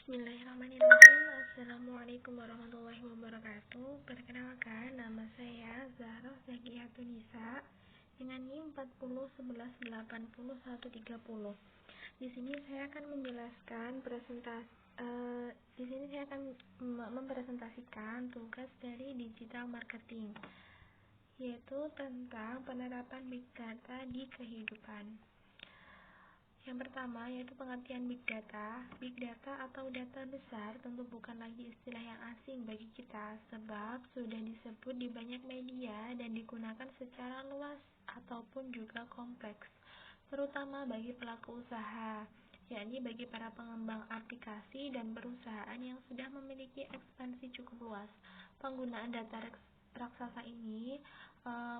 Bismillahirrahmanirrahim. Assalamualaikum warahmatullahi wabarakatuh. Perkenalkan, nama saya Zahra Zakiatunisa dengan NIM 401180 Di sini saya akan menjelaskan mempresentasikan tugas dari digital marketing, yaitu tentang penerapan big data di kehidupan. Yang pertama yaitu pengertian big data. Big data atau data besar tentu bukan lagi istilah yang asing bagi kita, sebab sudah disebut di banyak media dan digunakan secara luas ataupun juga kompleks, terutama bagi pelaku usaha, yakni bagi para pengembang aplikasi dan perusahaan yang sudah memiliki ekspansi cukup luas. Penggunaan data raksasa ini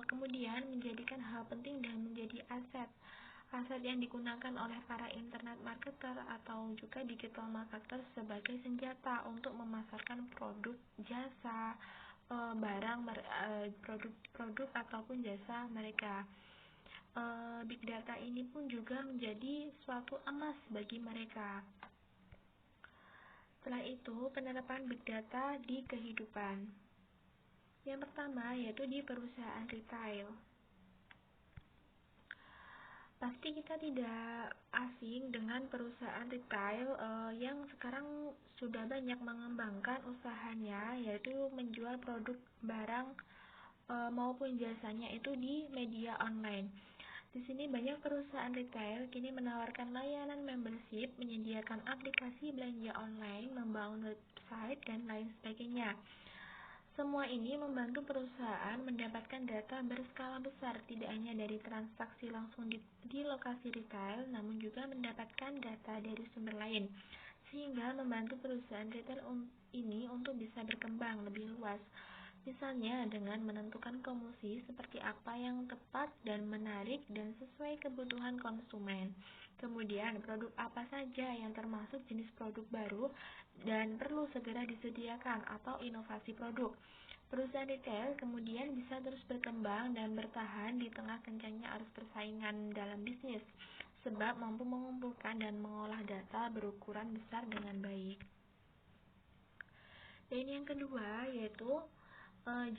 kemudian menjadikan hal penting dan menjadi aset yang digunakan oleh para internet marketer atau juga digital marketer sebagai senjata untuk memasarkan produk, jasa, produk ataupun jasa mereka. Big data ini pun juga menjadi suatu emas bagi mereka. Setelah itu, penerapan big data di kehidupan. Yang pertama yaitu di perusahaan retail. Pasti kita tidak asing dengan perusahaan retail yang sekarang sudah banyak mengembangkan usahanya, yaitu menjual produk barang maupun jasanya itu di media online. Di sini banyak perusahaan retail kini menawarkan layanan membership, menyediakan aplikasi belanja online, membangun website, dan lain sebagainya. Semua ini membantu perusahaan mendapatkan data berskala besar, tidak hanya dari transaksi langsung di lokasi retail, namun juga mendapatkan data dari sumber lain, sehingga membantu perusahaan retail ini untuk bisa berkembang lebih luas. Misalnya dengan menentukan promosi seperti apa yang tepat dan menarik dan sesuai kebutuhan konsumen. Kemudian produk apa saja yang termasuk jenis produk baru dan perlu segera disediakan atau inovasi produk. Perusahaan retail kemudian bisa terus berkembang dan bertahan di tengah kencangnya arus persaingan dalam bisnis, sebab mampu mengumpulkan dan mengolah data berukuran besar dengan baik. Dan yang kedua yaitu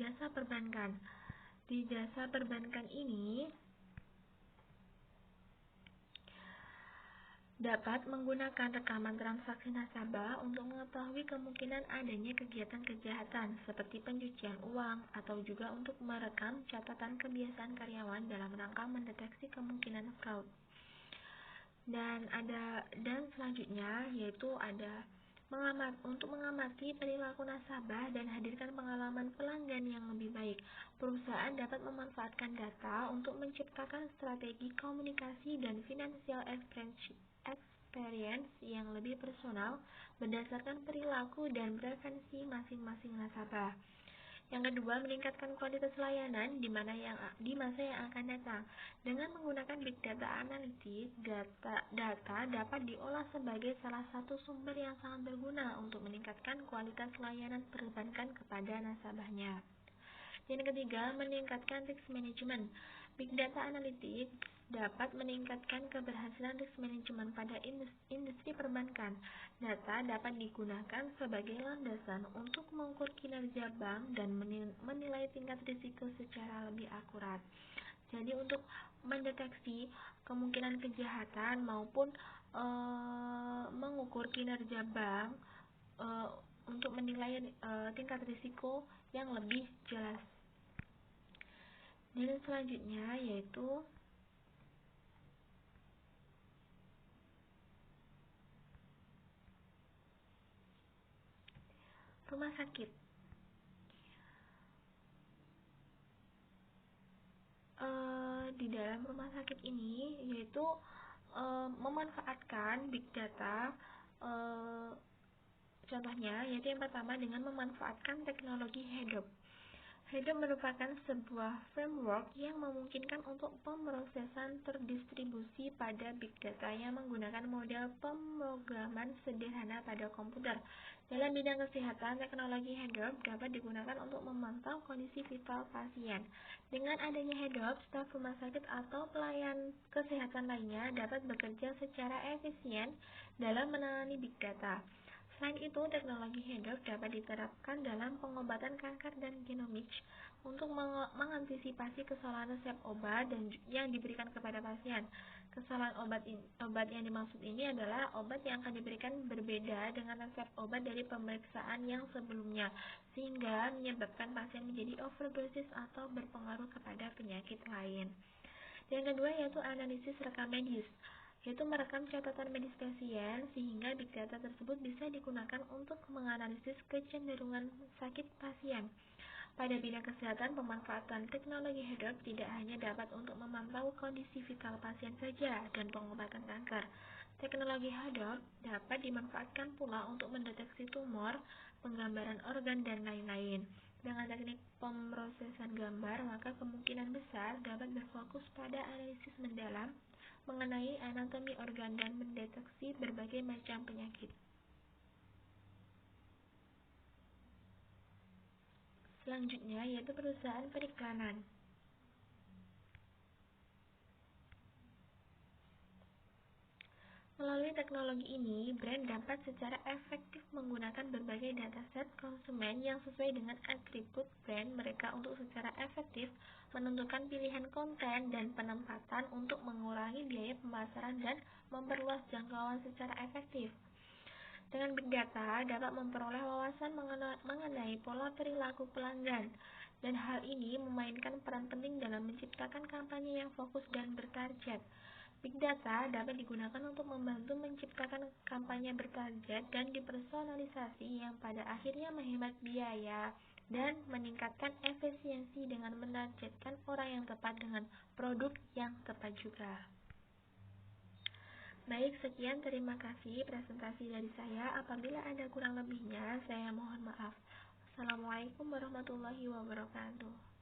jasa perbankan. Di jasa perbankan ini dapat menggunakan rekaman transaksi nasabah untuk mengetahui kemungkinan adanya kegiatan kejahatan seperti pencucian uang, atau juga untuk merekam catatan kebiasaan karyawan dalam rangka mendeteksi kemungkinan fraud. Dan selanjutnya yaitu ada untuk mengamati perilaku nasabah dan hadirkan pengalaman pelanggan yang lebih baik. Perusahaan dapat memanfaatkan data untuk menciptakan strategi komunikasi dan financial experience yang lebih personal berdasarkan perilaku dan preferensi masing-masing nasabah. Yang kedua, meningkatkan kualitas layanan di masa yang akan datang. Dengan menggunakan big data analitik, data dapat diolah sebagai salah satu sumber yang sangat berguna untuk meningkatkan kualitas layanan perbankan kepada nasabahnya. Yang ketiga, meningkatkan risk management. Big data analitik dapat meningkatkan keberhasilan risk management pada industri perbankan. Data dapat digunakan sebagai landasan untuk mengukur kinerja bank dan menilai tingkat risiko secara lebih akurat. Jadi untuk mendeteksi kemungkinan kejahatan maupun mengukur kinerja bank untuk menilai tingkat risiko yang lebih jelas. Dan selanjutnya yaitu rumah sakit. Di dalam rumah sakit ini yaitu memanfaatkan big data, contohnya yaitu yang pertama dengan memanfaatkan teknologi HEDOP. HEDOP merupakan sebuah framework yang memungkinkan untuk pemrosesan terdistribusi pada big data yang menggunakan model pemrograman sederhana pada komputer. Dalam bidang kesehatan, teknologi HEDOP dapat digunakan untuk memantau kondisi vital pasien. Dengan adanya HEDOP, staf rumah sakit atau pelayan kesehatan lainnya dapat bekerja secara efisien dalam menangani big data. Selain itu, teknologi hedok dapat diterapkan dalam pengobatan kanker dan genomics untuk mengantisipasi kesalahan resep obat yang diberikan kepada pasien. Kesalahan obat yang dimaksud ini adalah obat yang akan diberikan berbeda dengan resep obat dari pemeriksaan yang sebelumnya, sehingga menyebabkan pasien menjadi overdosis atau berpengaruh kepada penyakit lain. Yang kedua yaitu analisis rekam medis, yaitu merekam catatan medis pasien sehingga big data tersebut bisa digunakan untuk menganalisis kecenderungan sakit pasien. Pada bidang kesehatan, pemanfaatan teknologi hedok tidak hanya dapat untuk memantau kondisi vital pasien saja dan pengobatan kanker. Teknologi hedok dapat dimanfaatkan pula untuk mendeteksi tumor, penggambaran organ, dan lain-lain. Dengan teknik pemrosesan gambar, maka kemungkinan besar dapat berfokus pada analisis mendalam mengenai anatomi organ dan mendeteksi berbagai macam penyakit. Selanjutnya yaitu perusahaan periklanan. Melalui teknologi ini, brand dapat secara efektif menggunakan berbagai dataset konsumen yang sesuai dengan atribut brand mereka untuk secara efektif menentukan pilihan konten dan penempatan untuk mengurangi biaya pemasaran dan memperluas jangkauan secara efektif. Dengan big data dapat memperoleh wawasan mengenai pola perilaku pelanggan, dan hal ini memainkan peran penting dalam menciptakan kampanye yang fokus dan bertarget. Big data dapat digunakan untuk membantu menciptakan kampanye bertarget dan dipersonalisasi yang pada akhirnya menghemat biaya dan meningkatkan efisiensi dengan menargetkan orang yang tepat dengan produk yang tepat juga. Baik, sekian, terima kasih presentasi dari saya. Apabila ada kurang lebihnya, saya mohon maaf. Assalamualaikum warahmatullahi wabarakatuh.